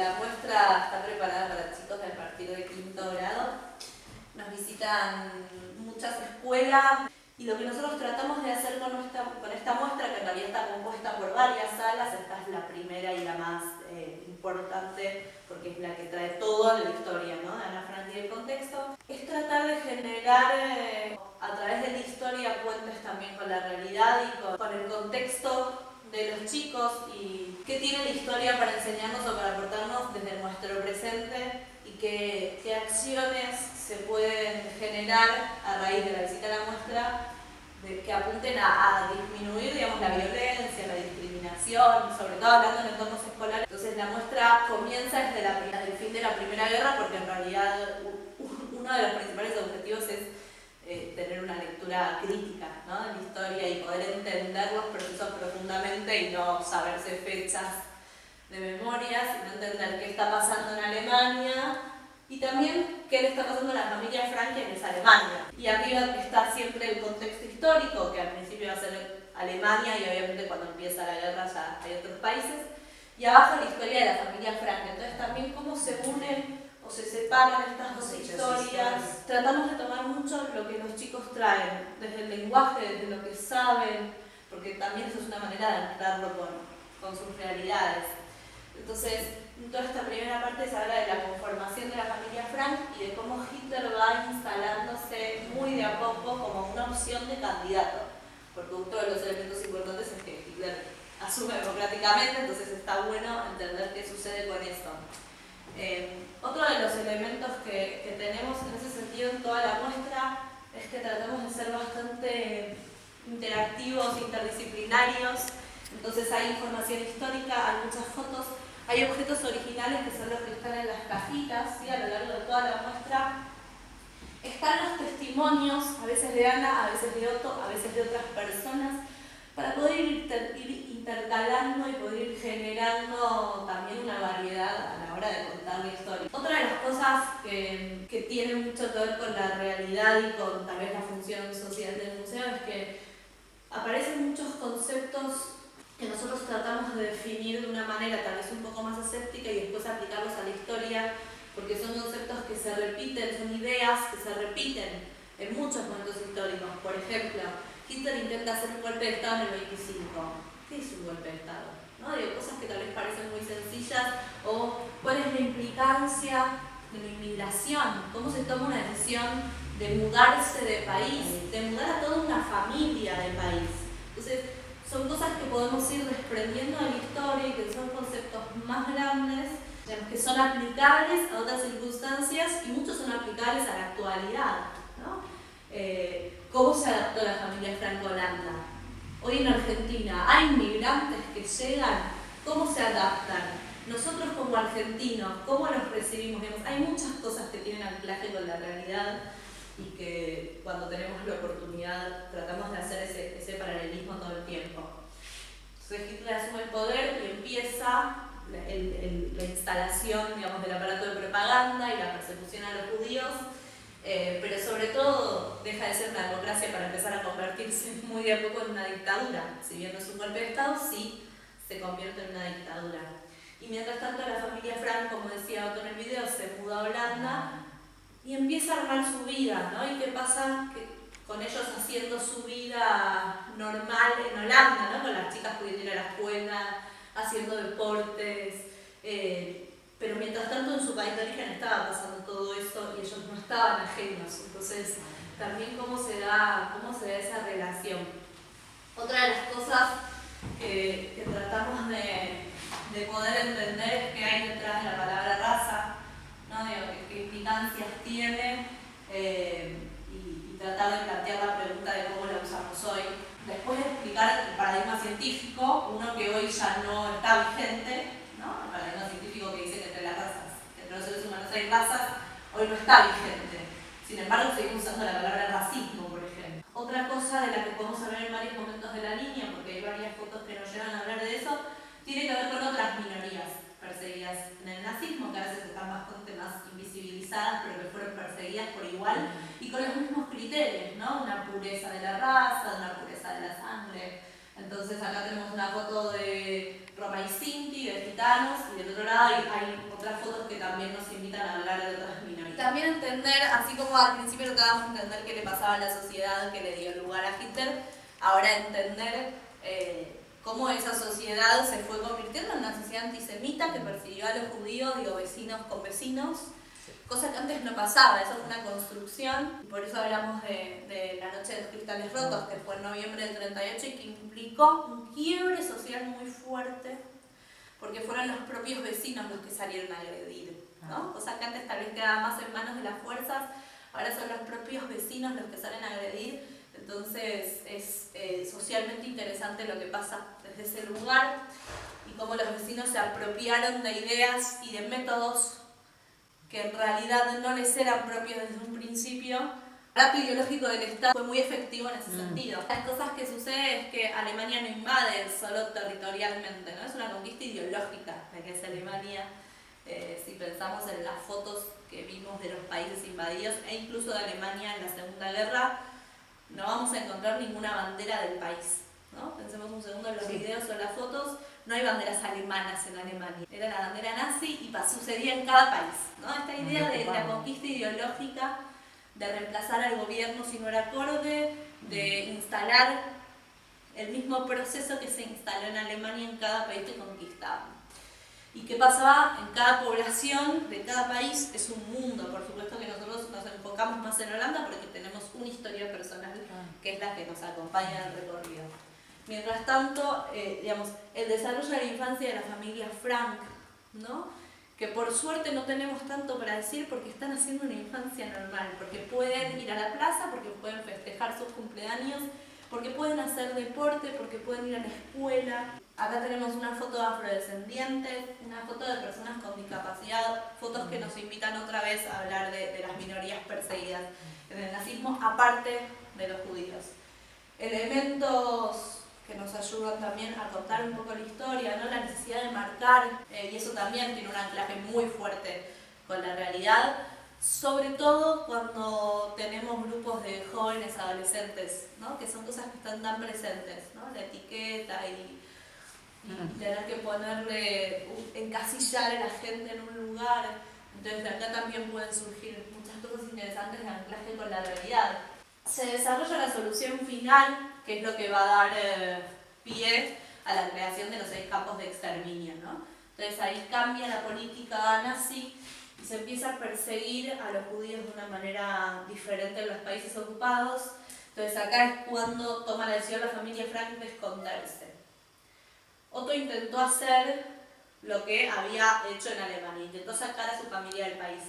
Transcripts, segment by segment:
La muestra está preparada para chicos del partido de quinto grado. Nos visitan muchas escuelas y lo que nosotros tratamos de hacer con esta muestra, que en realidad está compuesta por varias salas, esta es la primera y la más importante porque es la que trae toda la historia, ¿no?, de Ana Frank y el contexto, es tratar de generar a través de la historia puentes también con la realidad y con el contexto de los chicos y qué tiene la historia para enseñarnos o para aportarnos desde nuestro presente y qué acciones se pueden generar a raíz de la visita a la muestra que apunten a disminuir, digamos, la violencia, la discriminación, sobre todo hablando en entornos escolares. Entonces la muestra comienza desde el fin de la Primera Guerra porque en realidad uno de los principales objetivos es tener una lectura crítica, ¿no?, de la historia y poder entender los procesos profundamente y no saberse fechas de memoria, sino entender qué está pasando en Alemania y también qué le está pasando a la familia Frank en esa Alemania. Y arriba está siempre el contexto histórico, que al principio va a ser Alemania y obviamente cuando empieza la guerra ya hay otros países. Y abajo la historia de la familia Frank. Entonces también cómo se unen o se separan estas dos historias. Tratamos de tomar mucho lo que los chicos traen, desde el lenguaje, desde lo que saben, porque también eso es una manera de anclarlo con sus realidades. Entonces, toda esta primera parte se habla de la conformación de la familia Frank y de cómo Hitler va instalándose muy de a poco como una opción de candidato, porque otro de los elementos importantes es que Hitler asume democráticamente, entonces está bueno entender qué sucede con esto. Otro de los elementos que tenemos en ese sentido en toda la muestra es que tratamos de ser bastante interactivos, interdisciplinarios. Entonces hay información histórica, hay muchas fotos, hay objetos originales que son los que están en las cajitas, ¿sí?, a lo largo de toda la muestra. Están los testimonios, a veces de Ana, a veces de Otto, a veces de otras personas, para poder ir intercalando y poder ir generando también una variedad a la hora de contar la historia. Otra de las cosas que tiene mucho que ver con la realidad y con tal vez la función social del museo es que aparecen muchos conceptos que nosotros tratamos de definir de una manera tal vez un poco más aséptica y después aplicarlos a la historia, porque son conceptos que se repiten, son ideas que se repiten en muchos momentos históricos. Por ejemplo, Hitler intenta hacer un golpe de Estado en el 25. ¿Qué es un golpe de Estado? ¿No? Digo, cosas que tal vez parecen muy sencillas, o cuál es la implicancia de la inmigración, cómo se toma una decisión de mudarse de país, de mudar a toda una familia del país. Entonces, son cosas que podemos ir desprendiendo de la historia y que son conceptos más grandes, que son aplicables a otras circunstancias y muchos son aplicables a la actualidad, ¿no? ¿Cómo se adaptó la familia Frank a Holanda? Hoy en Argentina hay inmigrantes que llegan, ¿cómo se adaptan? Nosotros como argentinos, ¿cómo los recibimos? Hay muchas cosas que tienen anclaje con la realidad y que cuando tenemos la oportunidad tratamos de hacer ese paralelismo todo el tiempo. Entonces Hitler asume el poder y empieza la instalación, digamos, del aparato de propaganda y la persecución a los judíos, pero sobre todo deja de ser una democracia para empezar a convertirse muy de a poco en una dictadura. Si bien no es un golpe de Estado, sí se convierte en una dictadura. Y mientras tanto la familia Frank, como decía Otto en el video, se muda a Holanda y empieza a armar su vida, ¿no? ¿Y qué pasa? Que con ellos haciendo su vida normal en Holanda, ¿no? Con las chicas pudiendo ir a la escuela, haciendo deportes, pero mientras tanto en su país de origen estaba pasando todo eso y ellos no estaban ajenos. Entonces, también cómo se da esa relación. Otra de las cosas que tratamos de poder entender es qué hay detrás de la palabra raza, ¿no? Qué implicancias tiene y tratar de plantear la pregunta de cómo la usamos hoy. Después de explicar el paradigma científico, uno que hoy ya no está vigente, ¿no? El paradigma científico que dice que entre las razas, que entre los seres humanos hay razas, hoy no está vigente. Sin embargo, seguimos usando la palabra racismo, por ejemplo. Otra cosa de la que podemos hablar en varios momentos de la línea, porque hay varias fotos que nos llevan a hablar de eso, tiene que ver con otras minorías perseguidas en el nazismo, que a veces están bastante más invisibilizadas, pero que fueron perseguidas por igual, y con los mismos criterios, ¿no? Una pureza de la raza, una pureza de la sangre. Entonces acá tenemos una foto de Roma y Sinti, de gitanos, y del otro lado hay otras fotos que también nos invitan a hablar de otras minorías. También entender, así como al principio tratábamos de entender qué le pasaba a la sociedad que le dio lugar a Hitler, ahora entender cómo esa sociedad se fue convirtiendo en una sociedad antisemita que persiguió a los judíos, digo, vecinos con vecinos, cosa que antes no pasaba, eso fue una construcción, y por eso hablamos de la Noche de los Cristales Rotos, que fue en noviembre del 38 y que implicó un quiebre social muy fuerte, porque fueron los propios vecinos los que salieron a agredir, ¿no? Cosa que antes tal vez quedaba más en manos de las fuerzas, ahora son los propios vecinos los que salen a agredir, entonces es socialmente interesante lo que pasa desde ese lugar y cómo los vecinos se apropiaron de ideas y de métodos que en realidad no les eran propios desde un principio. El aparato ideológico del Estado fue muy efectivo en ese sentido. Las cosas que suceden es que Alemania no invade solo territorialmente, ¿no? Es una conquista ideológica la que es Alemania. Si pensamos en las fotos que vimos de los países invadidos e incluso de Alemania en la Segunda Guerra, no vamos a encontrar ninguna bandera del país, ¿no? Pensemos un segundo en los videos o en las fotos, no hay banderas alemanas en Alemania. Era la bandera nazi y sucedía en cada país, ¿no? Esta idea de la conquista ideológica, de reemplazar al gobierno si no era acorde, de instalar el mismo proceso que se instaló en Alemania en cada país que conquistaban. ¿Y qué pasaba en cada población de cada país? Es un mundo, por supuesto que nosotros nos enfocamos más en Holanda porque tenemos una historia personal que es la que nos acompaña en el recorrido. Mientras tanto, digamos, el desarrollo de la infancia de la familia Frank, ¿no? Que por suerte no tenemos tanto para decir porque están haciendo una infancia normal, porque pueden ir a la plaza, porque pueden festejar sus cumpleaños, porque pueden hacer deporte, porque pueden ir a la escuela. Acá tenemos una foto de afrodescendientes, una foto de personas con discapacidad, fotos que nos invitan otra vez a hablar de las minorías perseguidas en el nazismo, aparte de los judíos. Elementos que nos ayudan también a contar un poco la historia, ¿no? La necesidad de marcar, y eso también tiene un anclaje muy fuerte con la realidad, sobre todo cuando tenemos grupos de jóvenes adolescentes, ¿no? Que son cosas que están tan presentes, ¿no? La etiqueta y tener que ponerle, encasillar a la gente en un lugar. Entonces de acá también pueden surgir muchas cosas interesantes de anclaje con la realidad. Se desarrolla la solución final, que es lo que va a dar pie a la creación de los 6 campos de exterminio, ¿no? Entonces ahí cambia la política nazi y se empieza a perseguir a los judíos de una manera diferente en los países ocupados. Entonces acá es cuando toma la decisión la familia Frank de esconderse. Otto intentó hacer lo que había hecho en Alemania, intentó sacar a su familia del país,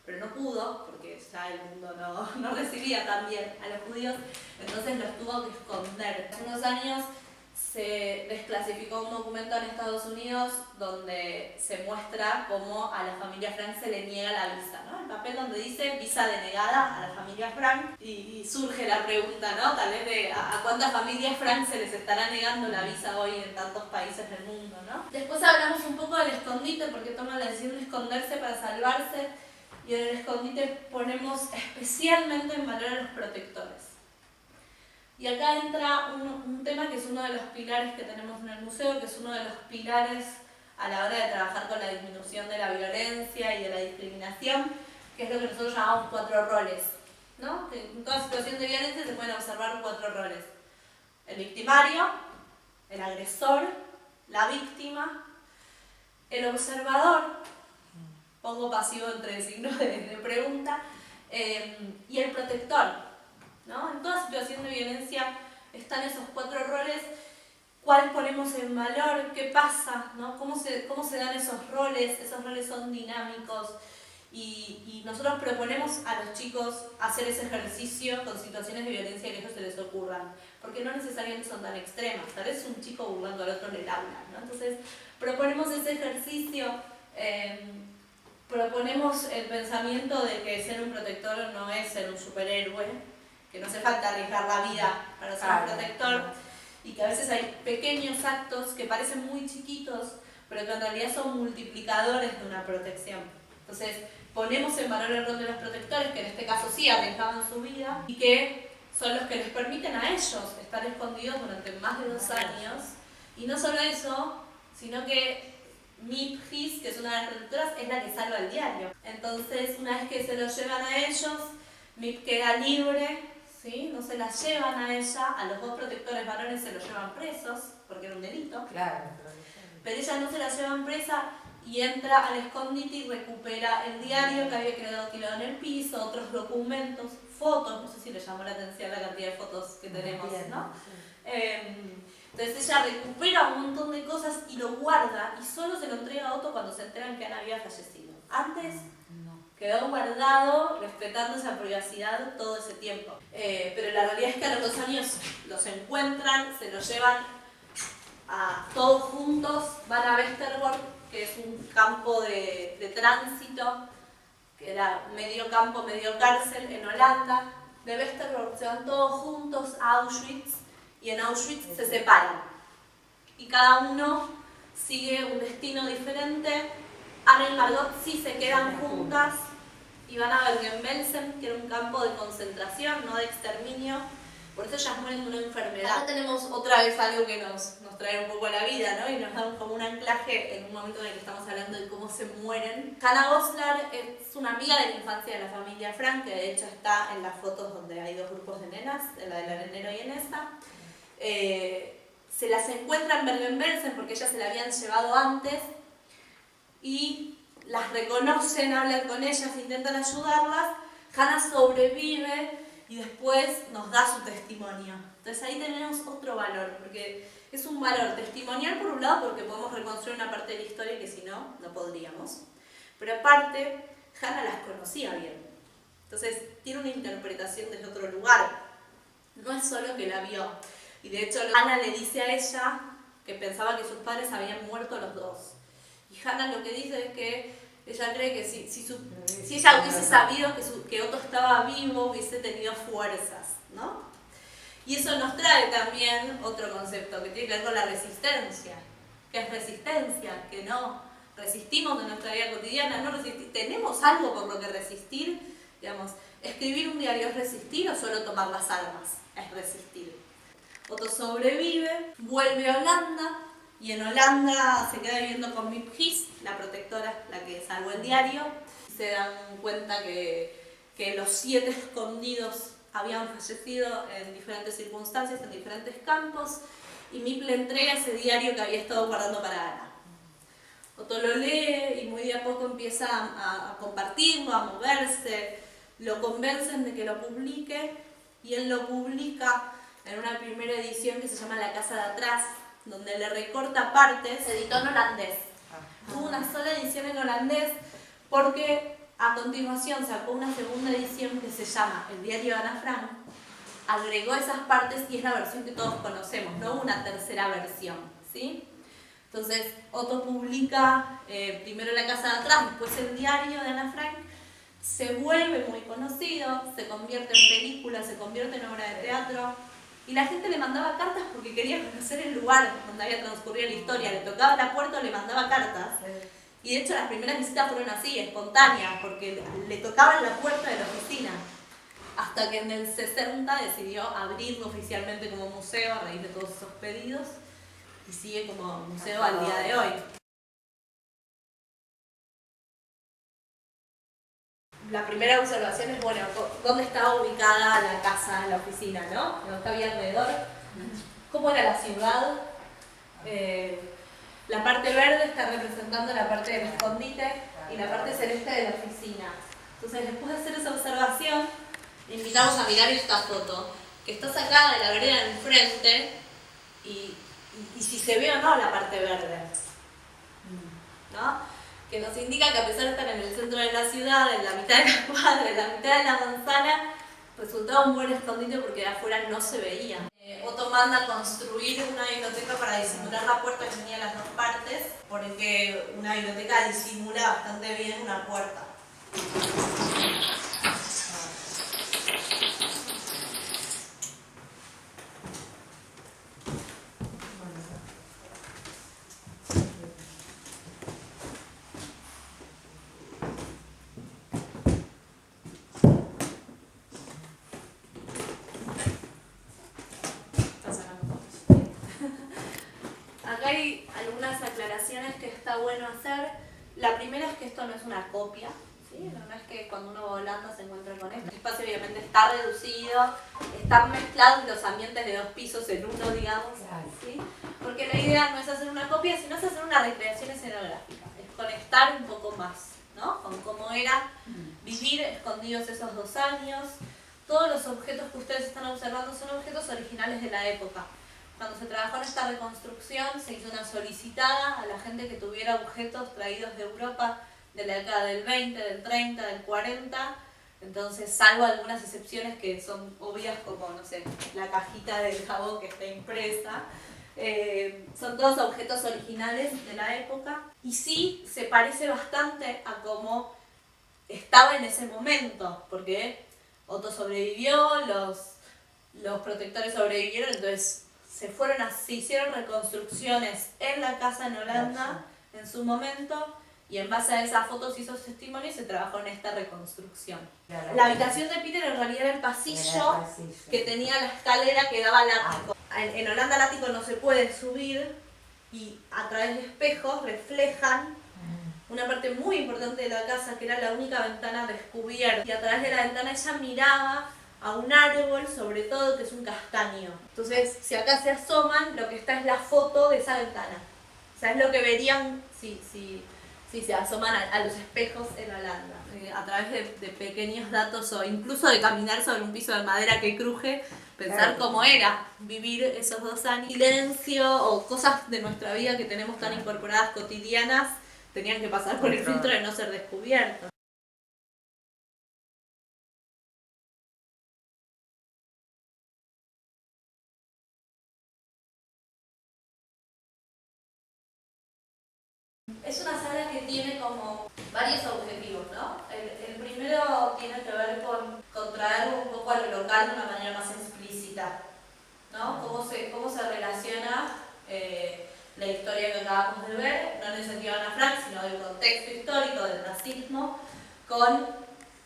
pero no pudo, porque ya el mundo no recibía tan bien a los judíos, entonces los tuvo que esconder. Hace unos años se desclasificó un documento en Estados Unidos donde se muestra cómo a la familia Frank se le niega la visa, ¿no? El papel donde dice visa denegada a la familia Frank, y surge la pregunta, ¿no? Tal vez de a cuántas familias Frank se les estará negando la visa hoy en tantos países del mundo, ¿no? Después hablamos un poco del escondite, porque toma la decisión de esconderse para salvarse, y en el escondite ponemos especialmente en valor a los protectores. Y acá entra un tema que es uno de los pilares que tenemos en el museo, que es uno de los pilares a la hora de trabajar con la disminución de la violencia y de la discriminación, que es lo que nosotros llamamos 4 roles, ¿no? Que en toda situación de violencia se pueden observar 4 roles: el victimario, el agresor, la víctima, el observador, pongo pasivo entre signos de pregunta, y el protector, ¿no? En toda situación de violencia están esos 4 roles. ¿Cuál ponemos en valor? ¿Qué pasa? ¿No? ¿Cómo se dan esos roles? Esos roles son dinámicos y nosotros proponemos a los chicos hacer ese ejercicio con situaciones de violencia que a ellos se les ocurran, porque no necesariamente son tan extremas. Tal vez un chico burlando al otro en el aula, ¿no? Entonces proponemos ese ejercicio. Proponemos el pensamiento de que ser un protector no es ser un superhéroe, que no hace falta arriesgar la vida para ser un protector, y que a veces hay pequeños actos que parecen muy chiquitos, pero que en realidad son multiplicadores de una protección. Entonces, ponemos en valor el rol de los protectores, que en este caso sí arriesgaban su vida, y que son los que les permiten a ellos estar escondidos durante más de 2 años. Y no solo eso, sino que Mipgis, que es una de las protectoras, es la que salva el diario. Entonces, una vez que se lo llevan a ellos, Mip queda libre, ¿sí? No se la llevan a ella, a los dos protectores varones se los llevan presos, porque era un delito. Claro. Pero ella no se la llevan presa y entra al escondite y recupera el diario que había quedado tirado en el piso, otros documentos, fotos, no sé si le llamó la atención la cantidad de fotos que tenemos, ¿no? Entonces ella recupera un montón de cosas y lo guarda y solo se lo entrega a Otto cuando se enteran que Ana había fallecido. Antes quedó guardado respetando esa privacidad todo ese tiempo. Pero la realidad es que a los 2 años los encuentran, se los llevan a todos juntos, van a Westerbork, que es un campo de tránsito, que era medio campo, medio cárcel en Holanda. De Westerbork se van todos juntos a Auschwitz y en Auschwitz se separan. Y cada uno sigue un destino diferente. Ana y Margot sí se quedan juntas y van a Bergen-Belsen, que era un campo de concentración, no de exterminio. Por eso ellas mueren de una enfermedad. Acá tenemos otra vez algo que nos trae un poco a la vida, ¿no? Y nos da como un anclaje en un momento en el que estamos hablando de cómo se mueren. Hannah Goslar es una amiga de la infancia de la familia Frank, que de hecho está en las fotos donde hay 2 grupos de nenas, en la del arenero y en esta. Se las encuentra en Bergen-Belsen porque ellas se la habían llevado antes y las reconocen, hablan con ellas, intentan ayudarlas. Hannah sobrevive y después nos da su testimonio. Entonces ahí tenemos otro valor, porque es un valor testimonial por un lado porque podemos reconstruir una parte de la historia que si no, no podríamos. Pero aparte, Hannah las conocía bien. Entonces tiene una interpretación desde otro lugar. No es solo que la vio. Y de hecho Hannah le dice a ella que pensaba que sus padres habían muerto los dos. Y Hannah lo que dice es que ella cree que si ella hubiese sabido que Otto estaba vivo, hubiese tenido fuerzas, ¿no? Y eso nos trae también otro concepto que tiene que ver con la resistencia. ¿Qué es resistencia? Que no resistimos en nuestra vida cotidiana, no tenemos algo por lo que resistir. Digamos, escribir un diario es resistir o solo tomar las armas es resistir. Otto sobrevive, vuelve a Holanda. Y en Holanda se queda viviendo con Mipgis, la protectora, la que salvó el diario. Se dan cuenta que los 7 escondidos habían fallecido en diferentes circunstancias, en diferentes campos, y Mip le entrega ese diario que había estado guardando para Ana. Otto lo lee y muy de a poco empieza a compartirlo, a moverse, lo convencen de que lo publique, y él lo publica en una primera edición que se llama La Casa de Atrás, donde le recorta partes. Se editó en holandés. Hubo una sola edición en holandés porque a continuación sacó una segunda edición que se llama El Diario de Ana Frank, agregó esas partes y es la versión que todos conocemos, no una tercera versión, ¿sí? Entonces Otto publica primero La Casa de Atrás, después El Diario de Ana Frank, se vuelve muy conocido, se convierte en película, se convierte en obra de teatro. Y la gente le mandaba cartas porque quería conocer el lugar donde había transcurrido la historia. Le tocaba la puerta o le mandaba cartas. Y de hecho las primeras visitas fueron así, espontáneas, porque le tocaban la puerta de la oficina. Hasta que en el 60 decidió abrirlo oficialmente como museo a raíz de todos esos pedidos. Y sigue como museo al día de hoy. La primera observación es, bueno, ¿dónde estaba ubicada la casa, la oficina, no? ¿Qué había alrededor? ¿Cómo era la ciudad? La parte verde está representando la parte del escondite y la parte celeste de la oficina. Entonces, después de hacer esa observación, invitamos a mirar esta foto, que está sacada de la vereda de enfrente y si se ve o no la parte verde, ¿no? Que nos indica que a pesar de estar en el centro de la ciudad, en la mitad de la cuadra, en la mitad de la manzana, resultaba un buen escondite porque de afuera no se veía. Otto manda construir una biblioteca para disimular la puerta que tenía las 2 partes, porque una biblioteca disimula bastante bien una puerta. Acá hay algunas aclaraciones aclaraciones que está bueno hacer. La primera es que esto no es una copia, ¿sí? No es que cuando uno va a Holanda se encuentra con esto. El espacio obviamente está reducido, están mezclados los ambientes de 2 pisos en uno, digamos, ¿sí? Porque la idea no es hacer una copia, sino es hacer una recreación escenográfica, es conectar un poco más, ¿no? Con cómo era vivir escondidos esos 2 años. Todos los objetos que ustedes están observando son objetos originales de la época. Cuando se trabajó en esta reconstrucción se hizo una solicitada a la gente que tuviera objetos traídos de Europa de la década del 20, del 30, del 40. Entonces, salvo algunas excepciones que son obvias como, no sé, la cajita del jabón que está impresa, son todos objetos originales de la época. Y sí, se parece bastante a cómo estaba en ese momento, porque Otto sobrevivió, los protectores sobrevivieron, entonces se hicieron reconstrucciones en la casa en Holanda en su momento, y en base a esas fotos y esos testimonios se trabajó en esta reconstrucción. La habitación de Peter en realidad era el pasillo que tenía la escalera que daba al ático. En Holanda al ático no se puede subir, y a través de espejos reflejan una parte muy importante de la casa, que era la única ventana descubierta, y a través de la ventana ella miraba a un árbol, sobre todo, que es un castaño. Entonces, si acá se asoman, lo que está es la foto de esa ventana. O sea, es lo que verían si se asoman a los espejos en Holanda. A través de pequeños datos, o incluso de caminar sobre un piso de madera que cruje, pensar cómo era vivir esos 2 años. Silencio o cosas de nuestra vida que tenemos tan incorporadas cotidianas tenían que pasar por el filtro de no ser descubiertos. Es una sala que tiene como varios objetivos, ¿no? El primero tiene que ver con traer un poco a lo local de una manera más explícita, ¿no? Cómo se relaciona la historia que acabamos de ver, no en el sentido de Ana Frank, sino del contexto histórico del nazismo, con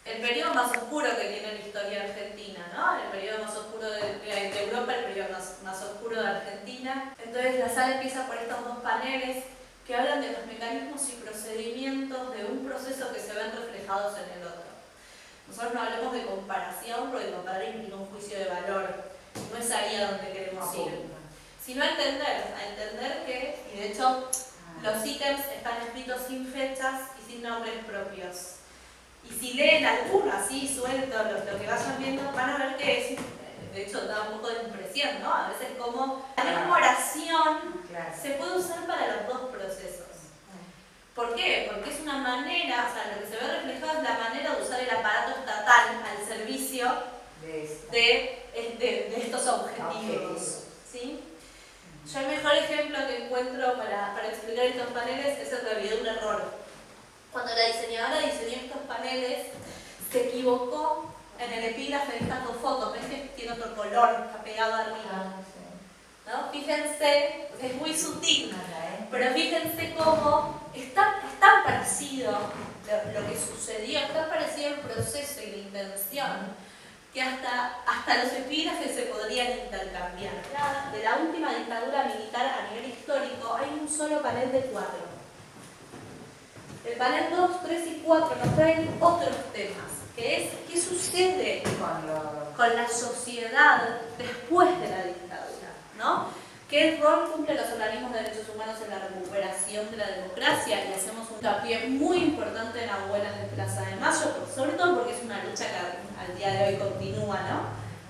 el periodo más oscuro que tiene la historia argentina, ¿no? El periodo más oscuro de Europa, el periodo más oscuro de Argentina. Entonces la sala empieza por estos 2 paneles que hablan de los mecanismos y procedimientos de un proceso que se ven reflejados en el otro. Nosotros no hablamos de comparación, porque comparar implica un juicio de valor. No es ahí a donde queremos ir. Sino a entender que, y de hecho, los ítems están escritos sin fechas y sin nombres propios. Y si leen alguno así suelto, lo que vayan viendo, van a ver que es, de hecho, da un poco de impresión, ¿no? A veces como la misma oración se puede usar para los 2 procesos. ¿Por qué? Porque es una manera, o sea, lo que se ve reflejado es la manera de usar el aparato estatal al servicio de estos objetivos, ¿sí? Yo el mejor ejemplo que encuentro para explicar estos paneles es en realidad un error. Cuando la diseñadora diseñó estos paneles, se equivocó en el epígrafe de estas 2 fotos. ¿Ven que tiene otro color, está pegado arriba? ¿No? Fíjense, es muy sutil, pero fíjense cómo es tan parecido lo que sucedió, es tan parecido el proceso y la intención, que hasta los epígrafes se podrían intercambiar. De la última dictadura militar a nivel histórico hay un solo panel de 4. El panel 2, 3 y 4 nos traen otros temas, que es qué sucede con la sociedad después de la dictadura, ¿no? ¿Qué rol cumplen los organismos de derechos humanos en la recuperación de la democracia? Y hacemos un hincapié muy importante en Abuelas de Plaza de Mayo, sobre todo porque es una lucha que al día de hoy continúa, ¿no?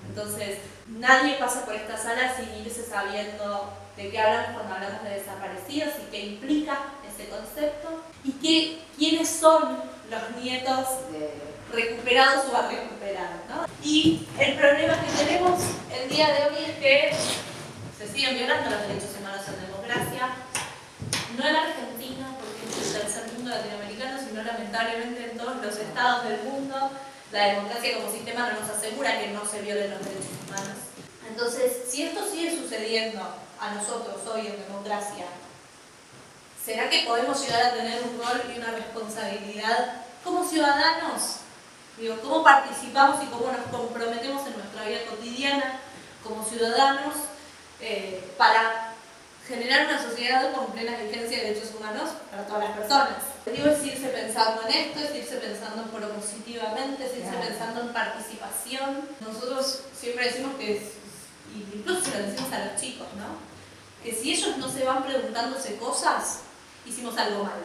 Entonces, nadie pasa por esta sala sin irse sabiendo de qué hablamos cuando hablamos de desaparecidos y qué implica ese concepto, y quiénes son los nietos recuperados o a recuperar, ¿no? Y el problema que tenemos el día de hoy es que se siguen violando los derechos humanos en democracia, no en Argentina, porque es el tercer mundo latinoamericano, sino lamentablemente en todos los estados del mundo. La democracia como sistema no nos asegura que no se violen los derechos humanos. Entonces, si esto sigue sucediendo a nosotros hoy en democracia, ¿será que podemos llegar a tener un rol y una responsabilidad como ciudadanos? Digo, ¿cómo participamos y cómo nos comprometemos en nuestra vida cotidiana como ciudadanos para generar una sociedad con plena vigencia de derechos humanos para todas las personas. Digo, es irse pensando en esto, es irse pensando propositivamente, es irse pensando en participación. Nosotros siempre decimos que, incluso se lo decimos a los chicos, ¿no? Que si ellos no se van preguntándose cosas, hicimos algo malo.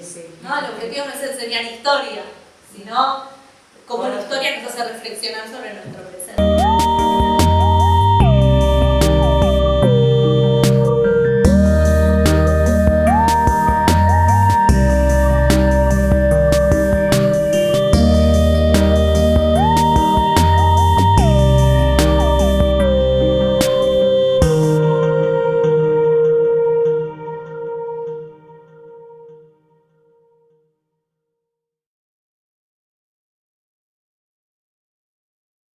Sí. ¿No? El objetivo no es enseñar historia, sino como la historia nos hace reflexionar sobre nuestro presente.